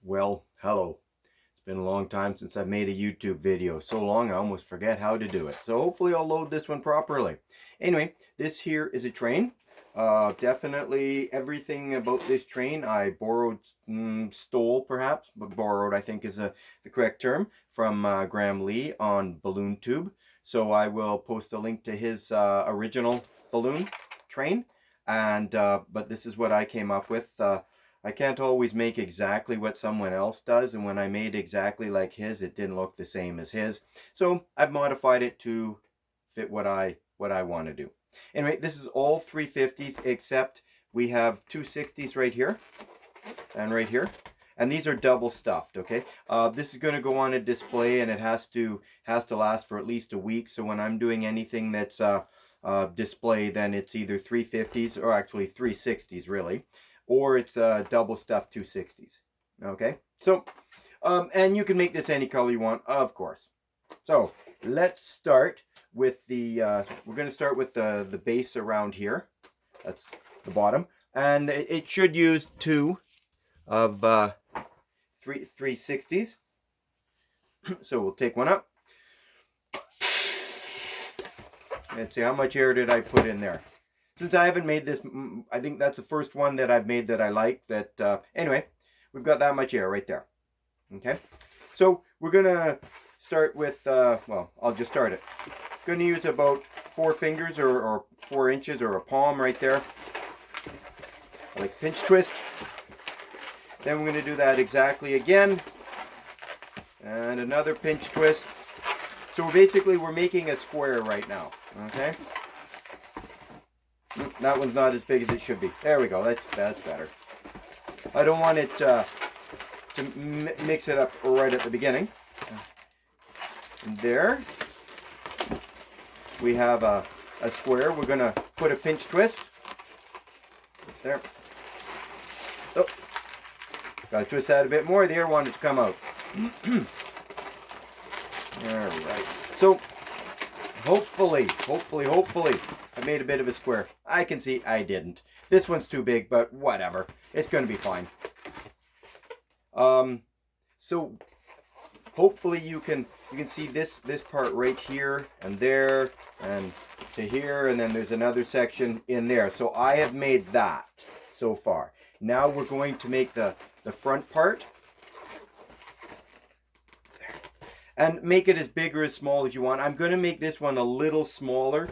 Well, hello. It's been a long time since I've made a YouTube video. So long I almost forget how to do it. So hopefully I'll load this one properly. Anyway, this here is a train. Definitely everything about this train I borrowed, stole perhaps, but borrowed I think is the correct term, from Graham Lee on Balloon Tube. So I will post a link to his original balloon train. And but this is what I came up with. I can't always make exactly what someone else does, and when I made exactly like his, it didn't look the same as his. So I've modified it to fit what I want to do. Anyway, this is all 350s except we have 260s right here and right here. And these are double stuffed, okay? This is going to go on a display, and it has to last for at least a week. So when I'm doing anything that's display, then it's either 350s or actually 360s really, or it's double stuffed 260s. Okay, so and you can make this any color you want, of course. So let's start with the we're going to start with the base around here. That's the bottom, and it should use two of 360s. So we'll take one up. Let's see, how much air did I put in there? Since I haven't made this, I think that's the first one that I've made that I like. That anyway, we've got that much air right there. Okay, so we're gonna start with well, I'll just start it. Going to use about 4 fingers or 4 inches or a palm right there, like pinch twist. Then we're going to do that exactly again, and another pinch twist. So basically we're making a square right now. Okay, that one's not as big as it should be. There we go. That's better. I don't want it to mix it up right at the beginning. And there we have a square. We're going to put a pinch twist. There. Oh, got to twist that a bit more. The air wanted to come out. Alright. So hopefully, I made a bit of a square. I can see I didn't. This one's too big, but whatever. It's going to be fine. So hopefully you can see this part right here and there and to here, and then there's another section in there. So I have made that so far. Now we're going to make the front part. And make it as big or as small as you want. I'm going to make this one a little smaller.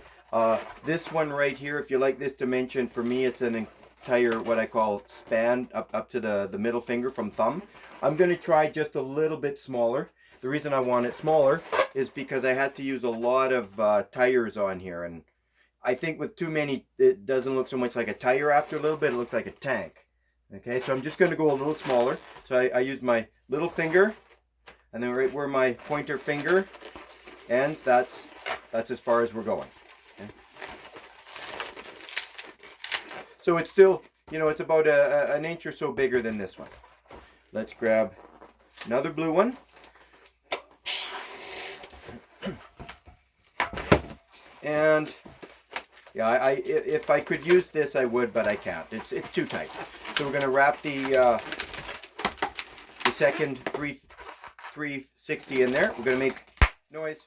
This one right here, if you like this dimension, for me it's an entire, what I call span, up to the middle finger from thumb. I'm going to try just a little bit smaller. The reason I want it smaller is because I had to use a lot of tires on here. And I think with too many, it doesn't look so much like a tire after a little bit. It looks like a tank. Okay, so I'm just going to go a little smaller. So I use my little finger. And then right where my pointer finger ends, that's as far as we're going. Okay. So it's still, it's about an inch or so bigger than this one. Let's grab another blue one. And yeah, if I could use this, I would, but I can't. It's too tight. So we're going to wrap the second 360 in there. We're going to make noise.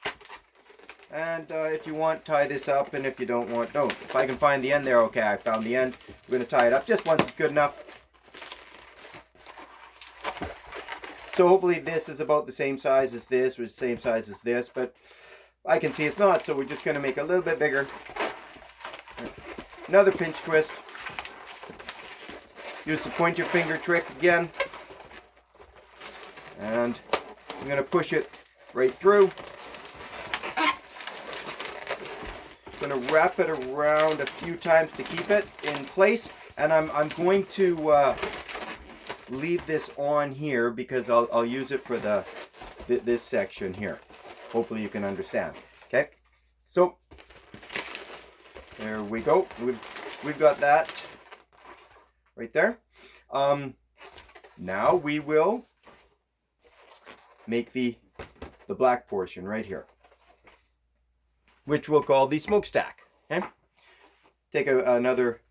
And if you want, tie this up, and if you don't want, don't. If I can find the end there, okay, I found the end. We're going to tie it up just once is good enough. So hopefully this is about the same size as this, or the same size as this, but I can see it's not, so we're just going to make it a little bit bigger. Another pinch twist. Use the pointer finger trick again. And I'm going to push it right through. I'm going to wrap it around a few times to keep it in place. And I'm going to leave this on here because I'll use it for this section here. Hopefully you can understand. Okay, so there we go. We've got that right there. Now we will make the black portion right here, which we'll call the smokestack. Okay, take another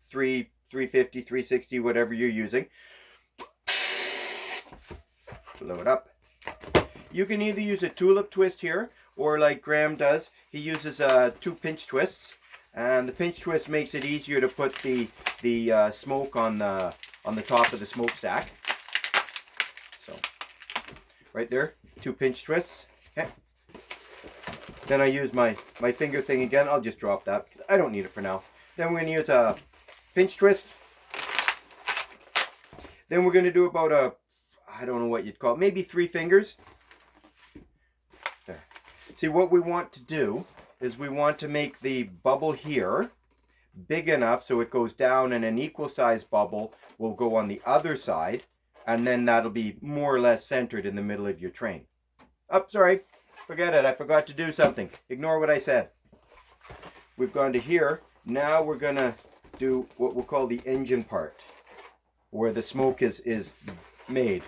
350, 360, whatever you're using. blow it up. You can either use a tulip twist here, or like Graham does, he uses 2 pinch twists. And the pinch twist makes it easier to put the smoke on the top of the smokestack. So, right there, 2 pinch twists. Okay. Then I use my finger thing again. I'll just drop that because I don't need it for now. Then we're going to use a pinch twist. Then we're going to do about I don't know what you'd call it, maybe 3 fingers. There. See, what we want to do is we want to make the bubble here big enough so it goes down, and an equal size bubble will go on the other side, and then that'll be more or less centered in the middle of your train. Oh, sorry, forget it, I forgot to do something. Ignore what I said. We've gone to here. Now we're gonna do what we'll call the engine part, where the smoke is made.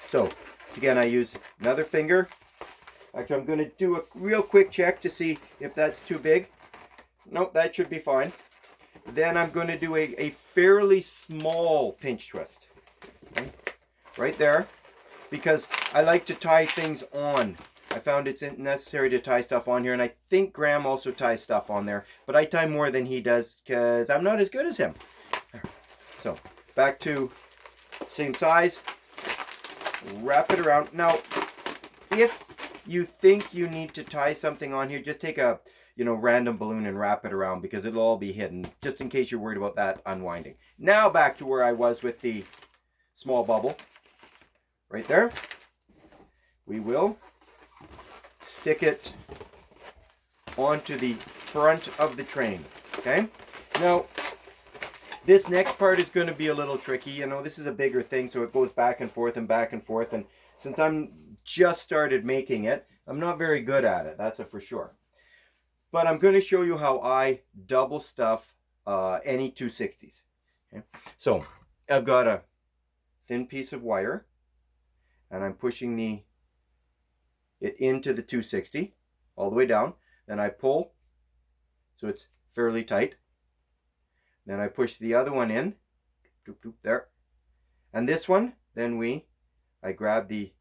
So again, I use another finger. Actually, I'm going to do a real quick check to see if that's too big. Nope, that should be fine. Then I'm going to do a fairly small pinch twist. Okay? Right there. Because I like to tie things on. I found it's necessary to tie stuff on here. And I think Graham also ties stuff on there. But I tie more than he does because I'm not as good as him. So, back to same size. Wrap it around. Now, if you think you need to tie something on here, just take a random balloon and wrap it around, because it'll all be hidden, just in case you're worried about that unwinding. Now back to where I was with the small bubble. Right there. We will stick it onto the front of the train. Okay? Now, this next part is going to be a little tricky. This is a bigger thing, so it goes back and forth and back and forth. And since I'm just started making it, I'm not very good at it. That's for sure. But I'm going to show you how I double stuff any 260s. Okay? So I've got a thin piece of wire, and I'm pushing it into the 260 all the way down. Then I pull, so it's fairly tight. Then I push the other one in, there. And this one, then I grab the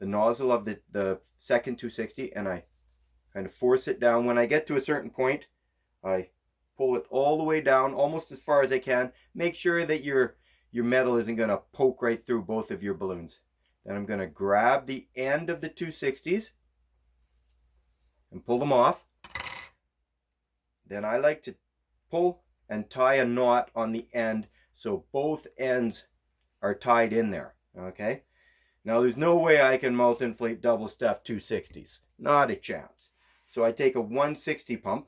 nozzle of the second 260, and I kind of force it down. When I get to a certain point, I pull it all the way down, almost as far as I can. Make sure that your metal isn't going to poke right through both of your balloons. Then I'm going to grab the end of the 260s and pull them off. Then I like to pull and tie a knot on the end so both ends are tied in there. Okay? Now there's no way I can mouth inflate double stuffed 260s. Not a chance. So I take a 160 pump.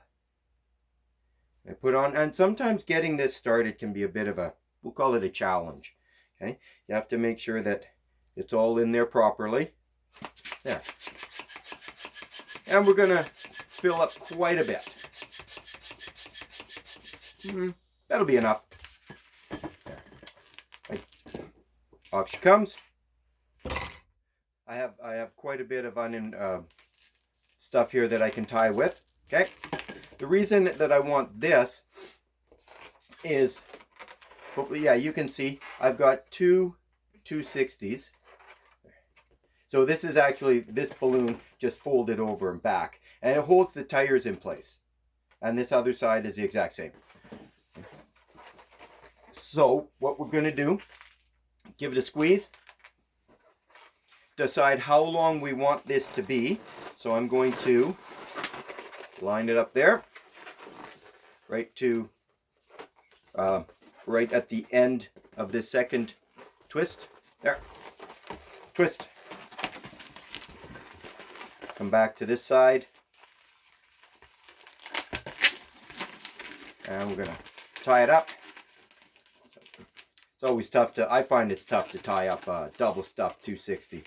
I put on, and sometimes getting this started can be a bit of we'll call it a challenge. Okay? You have to make sure that it's all in there properly. There. And we're going to fill up quite a bit. That'll be enough. There. Right. Off she comes. I have quite a bit of stuff here that I can tie with. Okay. The reason that I want this is, hopefully, yeah, you can see I've got 2 260s. So this is actually this balloon just folded over and back, and it holds the tires in place. And this other side is the exact same. So what we're going to do, give it a squeeze, decide how long we want this to be. So I'm going to line it up there, right at the end of this second twist. There, twist. Come back to this side, and we're gonna tie it up. It's always tough I find it's tough to tie up a double stuffed 260.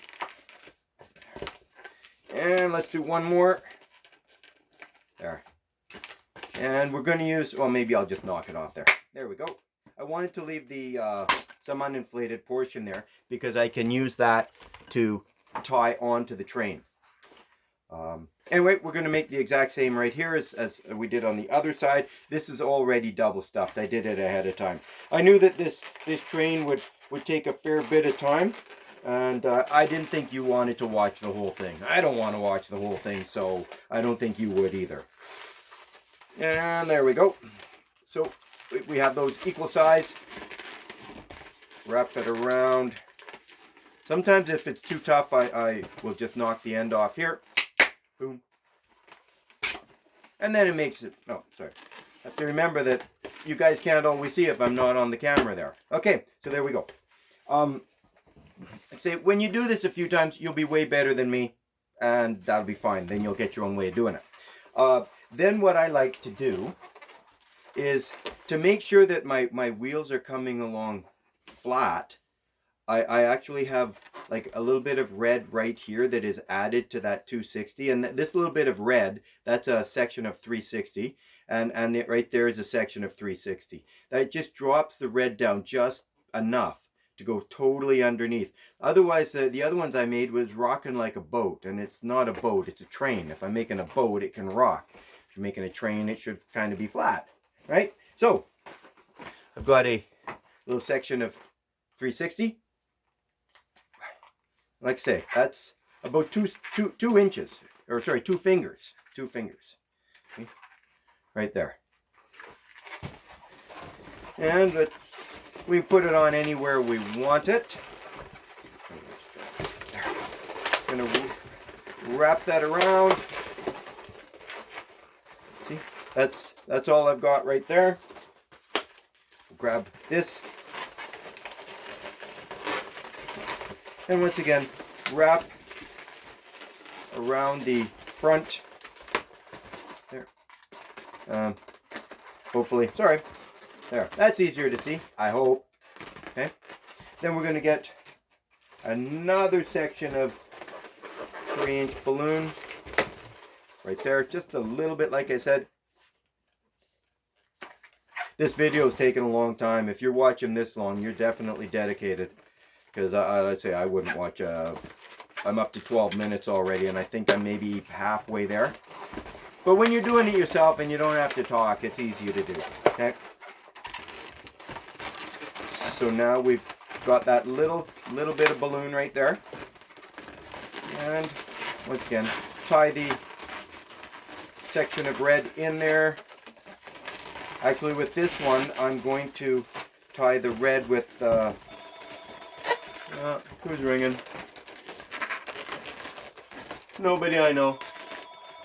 And let's do one more. There. And we're going to use, well, maybe I'll just knock it off there. There we go. I wanted to leave some uninflated portion there because I can use that to tie onto the train. Anyway, we're going to make the exact same right here as we did on the other side. This is already double stuffed. I did it ahead of time. I knew that this train would take a fair bit of time. And I didn't think you wanted to watch the whole thing. I don't want to watch the whole thing, so I don't think you would either. And there we go. So we have those equal size. Wrap it around. Sometimes if it's too tough, I will just knock the end off here. Boom. And then it makes it, oh, sorry. I have to remember that you guys can't always see if I'm not on the camera there. Okay, so there we go. I'd say when you do this a few times, you'll be way better than me, and that'll be fine. Then you'll get your own way of doing it. Then what I like to do is to make sure that my wheels are coming along flat. I actually have like a little bit of red right here that is added to that 260, and this little bit of red, that's a section of 360, and it right there is a section of 360. That just drops the red down just enough to go totally underneath. Otherwise, the other ones I made was rocking like a boat, and it's not a boat, it's a train. If I'm making a boat, it can rock. If you're making a train, it should kind of be flat, right? So I've got a little section of 360. Like I say, that's about two inches, or sorry, 2 fingers. 2 fingers. Okay? Right there. And we put it on anywhere we want it. I'm going to wrap that around. See, that's all I've got right there. Grab this. And once again, wrap around the front. There. Hopefully, sorry. There. That's easier to see, I hope. Okay. Then we're going to get another section of 3-inch balloon. Right there. Just a little bit, like I said. This video has taken a long time. If you're watching this long, you're definitely dedicated. Because let's say I wouldn't watch, I'm up to 12 minutes already, and I think I'm maybe halfway there. But when you're doing it yourself and you don't have to talk, it's easier to do, okay? So now we've got that little bit of balloon right there. And once again, tie the section of red in there. Actually, with this one, I'm going to tie the red with, who's ringing? Nobody I know.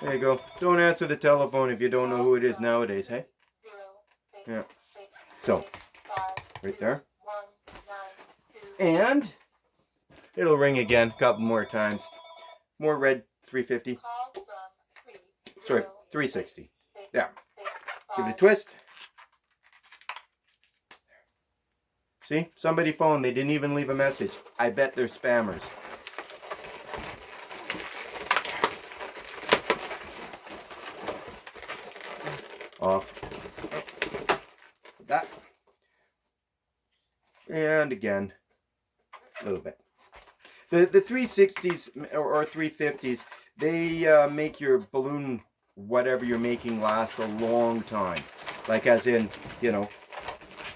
There you go. Don't answer the telephone if you don't know who it is nowadays, hey? Yeah. So, right there. And it'll ring again a couple more times. More red 350. Sorry, 360. Yeah. Give it a twist. See? Somebody phoned. They didn't even leave a message. I bet they're spammers. Off. That. And again, a little bit. The 360s or 350s, they make your balloon, whatever you're making, last a long time. Like as in, you know,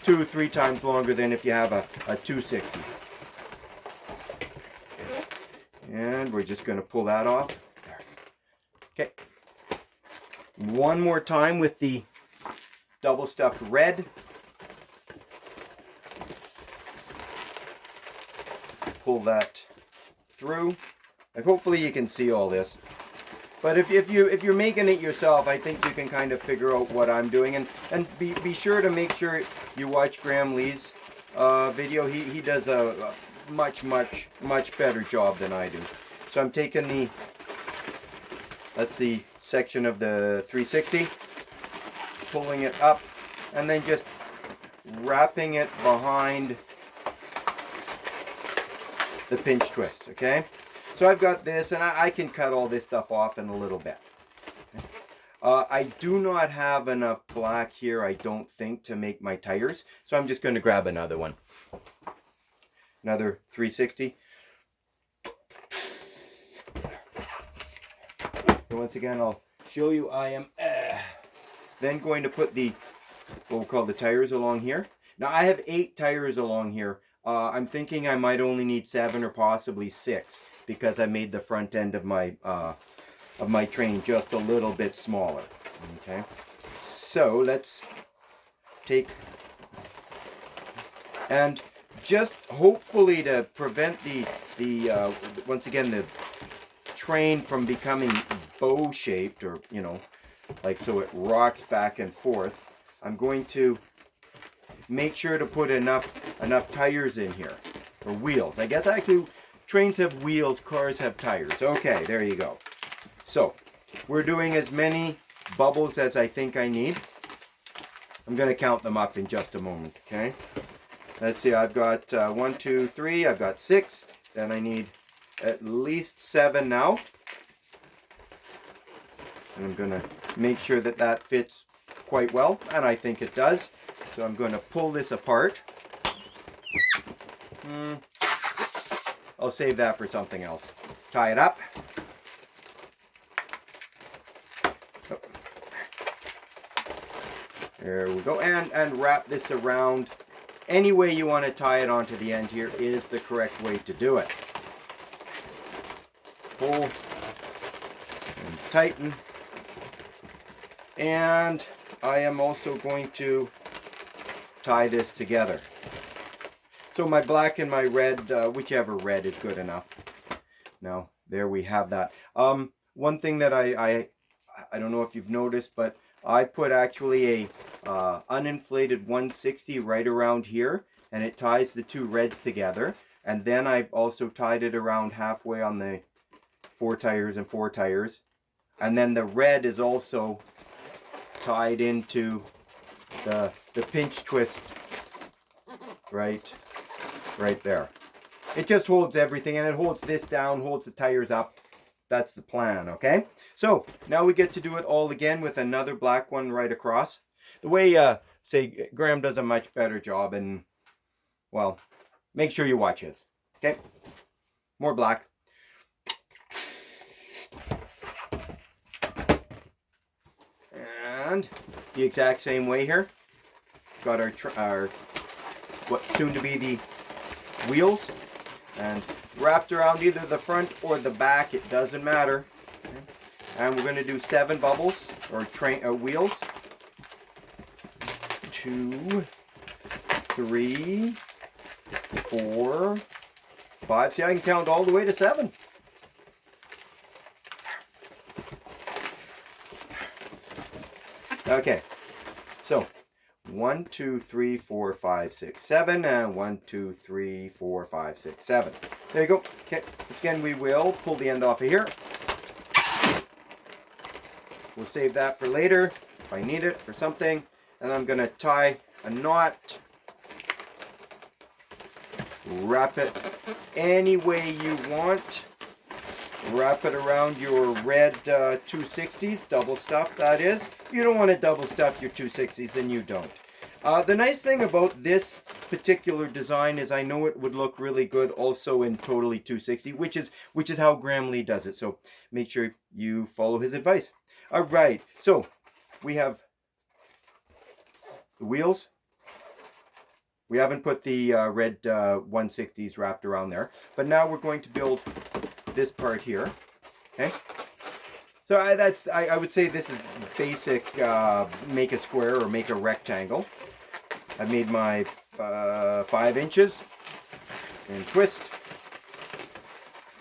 2-3 times longer than if you have a 260. And we're just going to pull that off. There. Okay. One more time with the double stuffed red. Pull that through. Like hopefully you can see all this. But if you're making it yourself, I think you can kind of figure out what I'm doing, and be sure to make sure you watch Graham Lee's video. He does a much better job than I do. So I'm taking that's the section of the 360, pulling it up, and then just wrapping it behind the pinch twist. Okay. So I've got this, and I can cut all this stuff off in a little bit. I do not have enough black here, I don't think, to make my tires. So I'm just going to grab another one. Another 360. And once again, I'll show you I am then going to put what we'll call the tires along here. Now I have 8 tires along here. I'm thinking I might only need 7 or possibly 6 because I made the front end of my train just a little bit smaller. Okay, so let's take, and just hopefully to prevent the once again the train from becoming bow shaped, or you know, like so it rocks back and forth, I'm going to make sure to put enough tires in here, or wheels. I guess actually trains have wheels, cars have tires. Okay, there you go. So we're doing as many bubbles as I think I need. I'm going to count them up in just a moment. Okay, let's see, I've got 1, 2, 3, I've got 6, then I need at least 7 now, and I'm going to make sure that that fits quite well, and I think it does. So I'm going to pull this apart. I'll save that for something else. Tie it up. Oh. There we go. And wrap this around. Any way you want to tie it onto the end here is the correct way to do it. Pull and tighten. And I am also going to tie this together. So my black and my red, whichever red is good enough. Now, there we have that. One thing that I don't know if you've noticed, but I put actually a uninflated 160 right around here, and it ties the two reds together. And then I also tied it around halfway on the 4 tires and 4 tires. And then the red is also tied into the pinch twist right there. It just holds everything, and it holds this down, holds the tires up. That's the plan, okay? So now we get to do it all again with another black one right across. The way, say, Graham does a much better job, and, well, make sure you watch his, okay? More black. And the exact same way here. Got our what's soon to be the wheels, and wrapped around either the front or the back, it doesn't matter. Okay. And we're going to do 7 bubbles, or wheels. 2, 3, 4, 5. See, I can count all the way to 7. Okay, so 1, 2, 3, 4, 5, 6, 7, and 1, 2, 3, 4, 5, 6, 7. There you go. Okay, again, we will pull the end off of here. We'll save that for later if I need it for something. And I'm going to tie a knot, wrap it any way you want. Wrap it around your red 260s, double stuff that is. If you don't want to double stuff your 260s, then you don't. The nice thing about this particular design is I know it would look really good also in totally 260, which is how Graham Lee does it. So make sure you follow his advice. All right, so we have the wheels. We haven't put the red 160s wrapped around there, but now we're going to build this part here. Okay, so I would say this is basic make a square or make a rectangle. I made my 5 inches and twist,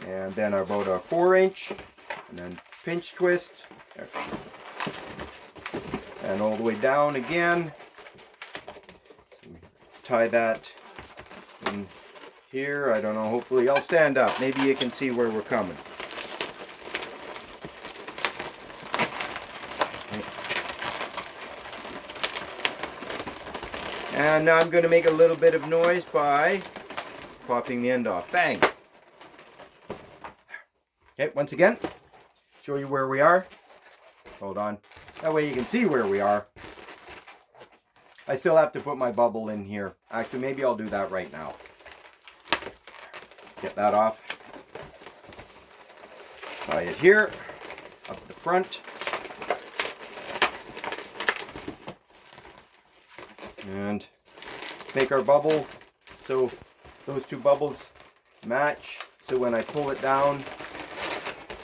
and then about a 4-inch, and then pinch twist, and all the way down again. Tie that in here. I don't know, hopefully I'll stand up. Maybe you can see where we're coming. And now I'm going to make a little bit of noise by popping the end off. Bang! Okay, once again, show you where we are. Hold on. That way you can see where we are. I still have to put my bubble in here. Actually, maybe I'll do that right now. Get that off. Tie it here, up the front. And make our bubble. So those two bubbles match, so when I pull it down,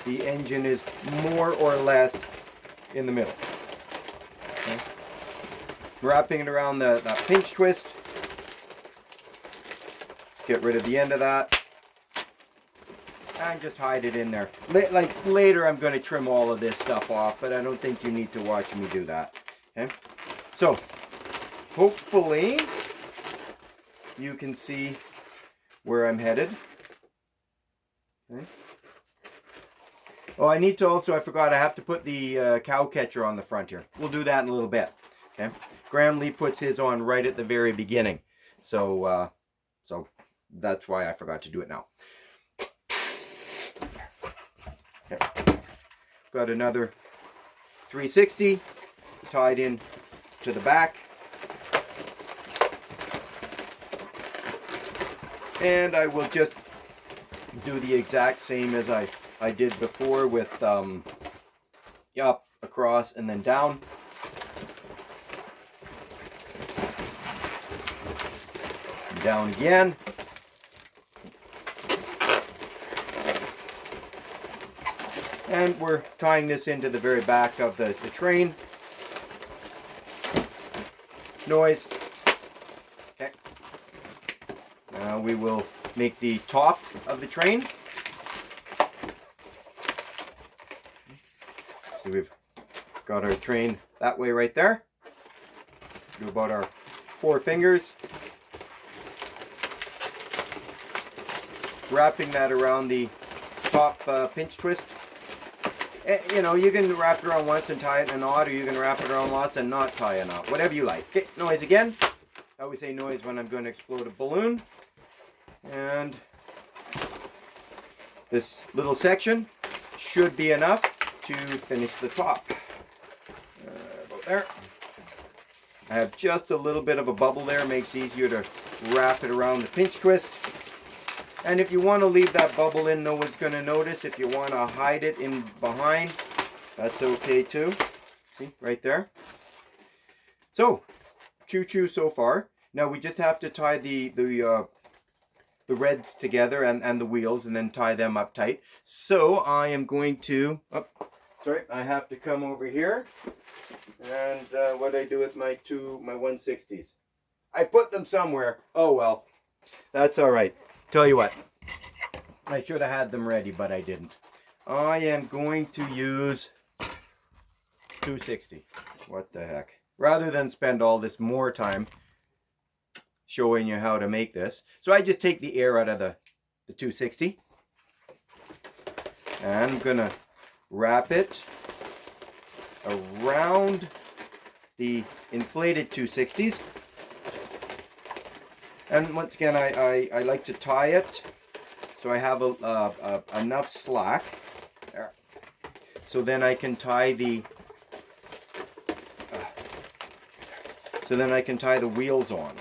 the engine is more or less in the middle. Okay. Wrapping it around that pinch twist. Let's get rid of the end of that. And just hide it in there. Like later I'm going to trim all of this stuff off, but I don't think you need to watch me do that. Okay. So, hopefully you can see where I'm headed. Okay. Oh, I need to also, I forgot, I have to put the cow catcher on the front here. We'll do that in a little bit. Okay. Graham Lee puts his on right at the very beginning. So that's why I forgot to do it now. Okay. Got another 360 tied in to the back. And I will just do the exact same as I did before with up, across, and then down. Down again. And we're tying this into the very back of the train. Noise. Okay. Now we will make the top of the train. So we've got our train that way right there. Do about our 4 fingers. Wrapping that around the top pinch twist. You know, you can wrap it around once and tie it in a knot, or you can wrap it around lots and not tie a knot. Whatever you like. Okay, noise again. I always say noise when I'm going to explode a balloon. And this little section should be enough to finish the top. About there. I have just a little bit of a bubble there. Makes it easier to wrap it around the pinch twist. And if you want to leave that bubble in, no one's going to notice. If you want to hide it in behind, that's okay too. See, right there. So, choo-choo so far. Now we just have to tie the reds together and the wheels, and then tie them up tight. So I am going to, I have to come over here. And what I do with my 160s? I put them somewhere. Oh well, that's all right. Tell you what, I should have had them ready, but I didn't. I am going to use 260. What the heck? Rather than spend all this more time showing you how to make this. So I just take the air out of the 260. And I'm going to wrap it around the inflated 260s. And once again, I like to tie it so I have enough slack there. So then I can tie the wheels on.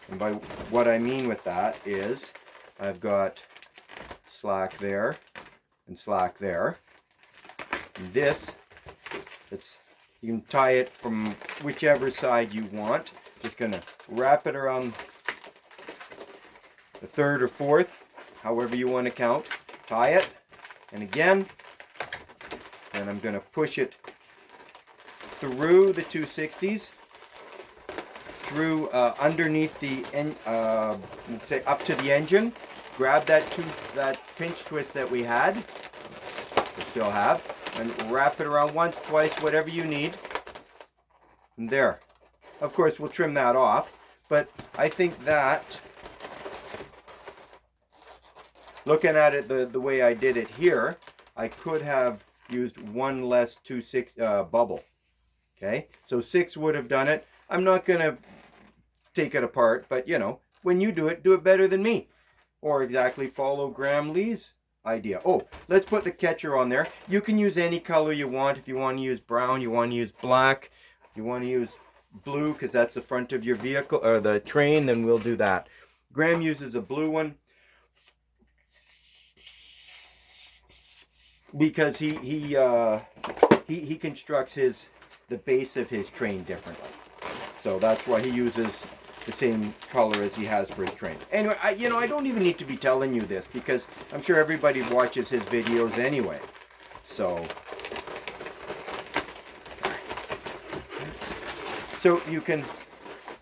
And by what I mean with that is I've got slack there and slack there. And this, you can tie it from whichever side you want. Just going to wrap it around the 3rd or 4th, however you want to count. Tie it, and again, and I'm going to push it through the 260s, through underneath the say up to the engine. Grab that pinch twist that we still have, and wrap it around once, twice, whatever you need. And there. Of course, we'll trim that off, but I think that, looking at it the way I did it here, I could have used one less 2/6 bubble. Okay, so 6 would have done it. I'm not going to take it apart, but you know, when you do it better than me. Or exactly follow Graham Lee's idea. Oh, let's put the catcher on there. You can use any color you want. If you want to use brown, you want to use black, you want to use blue because that's the front of your vehicle or the train, then we'll do that. Graham uses a blue one because he constructs the base of his train differently. So that's why he uses the same color as he has for his train. Anyway, I don't even need to be telling you this because I'm sure everybody watches his videos anyway. So you can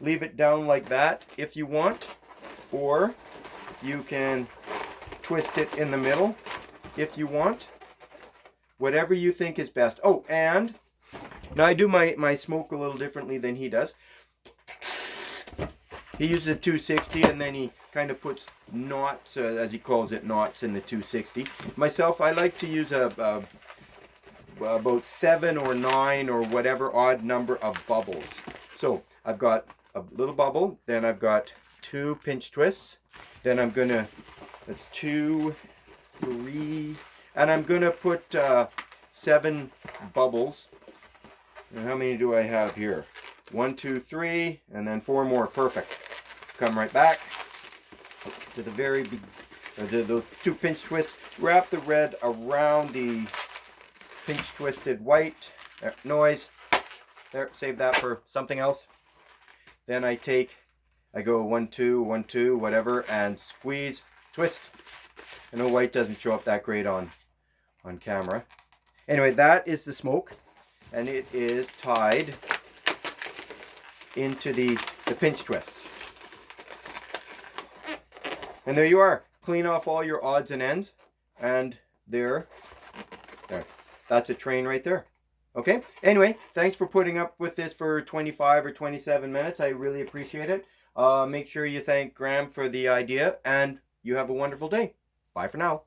leave it down like that if you want, or you can twist it in the middle if you want. Whatever you think is best. Oh, and now I do my smoke a little differently than he does. He uses a 260 and then he kind of puts knots, as he calls it, knots in the 260. Myself, I like to use about 7 or 9 or whatever odd number of bubbles. So I've got a little bubble, then I've got 2 pinch twists, then I'm gonna, that's 2, 3, and I'm gonna put 7 bubbles. And how many do I have here? 1, 2, 3, and then 4 more. Perfect. Come right back to the very beginning. Those 2 pinch twists. Wrap the red around the pinch twisted white. There, noise. There, save that for something else. Then I go 1, 2, 1, 2, whatever, and squeeze, twist. I know white doesn't show up that great on camera. Anyway, that is the smoke, and it is tied into the pinch twists. And there you are. Clean off all your odds and ends, and there. That's a train right there. Okay? Anyway, thanks for putting up with this for 25 or 27 minutes. I really appreciate it. Make sure you thank Graham for the idea, and you have a wonderful day. Bye for now.